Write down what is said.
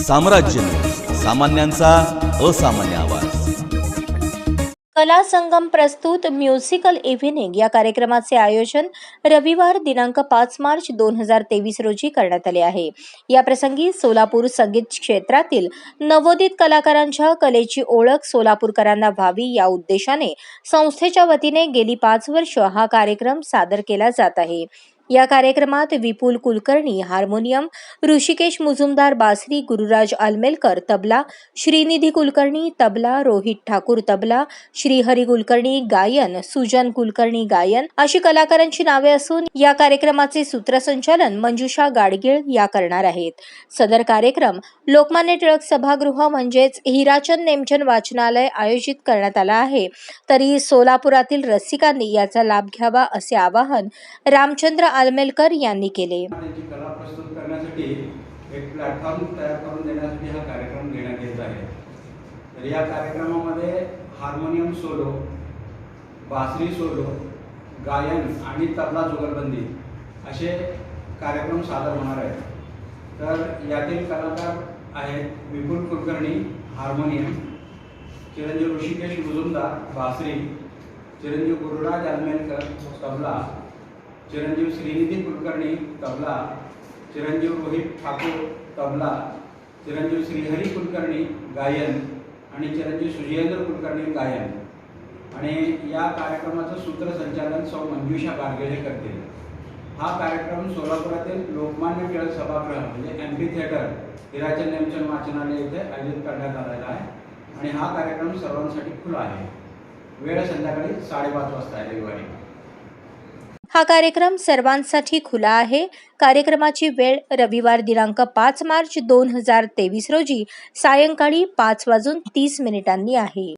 साम्राज्य सामान्यांचा असामान्य आवाज. कला संगम प्रस्तुत म्युझिकल इव्हिनिंग या कार्यक्रमाचे आयोजन रविवार दिनांक 5 मार्च 2023 रोजी करण्यात आले आहे. या प्रसंगी सोलापूर संगीत क्षेत्रातील नवोदित कलाकारांच्या कलेची ओळख सोलापूरकरांना व्हावी या उद्देशाने संस्थेच्या वतीने गेली 5 वर्ष हा कार्यक्रम सादर केला जात आहे. या कार्यक्रमात विपुल कुलकर्णी हार्मोनियम, ऋषिकेश मुजुमदार बासरी, गुरुराज आलमेलकर तबला, श्रीनिधी कुलकर्णी तबला, रोहित ठाकूर तबला, श्रीहरी कुलकर्णी गायन, सुजन कुलकर्णी गायन अशी कलाकारांची नावे असून या कार्यक्रमाचे सूत्रसंचालन मंजुषा गाडगीळ या करणार आहेत. सदर कार्यक्रम लोकमान्य टिळक सभागृह म्हणजेच हिराचंद नेमचंद वाचनालय आयोजित करण्यात आला आहे. तरी सोलापुरातील रसिकांनी याचा लाभ घ्यावा असे आवाहन रामचंद्र आलमेलकर यांनी केले. त्यांची कला प्रस्तुत करण्यासाठी एक प्लॅटफॉर्म तयार करून देण्यासाठी हा कार्यक्रम घेण्यात येत आहे. तर या कार्यक्रमामध्ये हार्मोनियम सोलो, बासरी सोलो, गायन आणि तबला जुगलबंदी असे कार्यक्रम सादर होणार आहेत. तर यातील कलाकार आहेत विपुल कुलकर्णी हार्मोनियम, चिरंजीव ऋषिकेश मुजुमदार बासरी, चिरंजीव गुरुराज आलमेलकर तबला, चिरंजीव श्रीनिधी कुलकर्णी तबला, चिरंजीव रोहित ठाकूर तबला, चिरंजीव श्रीहरी कुलकर्णी गायन आणि चिरंजीव सुजेंद्र कुलकर्णी गायन. आणि या कार्यक्रमाचं सूत्रसंचालन सौ मंजुषा गाडगीळ करतील. हा कार्यक्रम सोलापुरातील लोकमान्य टिळक सभागृह म्हणजे एम्फी थिएटर हिराचंद नेमचंद वाचनालय येथे आयोजित करण्यात आलेला आहे. आणि हा कार्यक्रम सर्वांसाठी खुला आहे. वेळ संध्याकाळी 5:30 वाजता आहे रविवारी. हा कार्यक्रम सर्वांसाठी खुला आहे. कार्यक्रमाची वेळ रविवार दिनांक 5 मार्च 2023 रोजी सायंकाळी 5:30 आहे.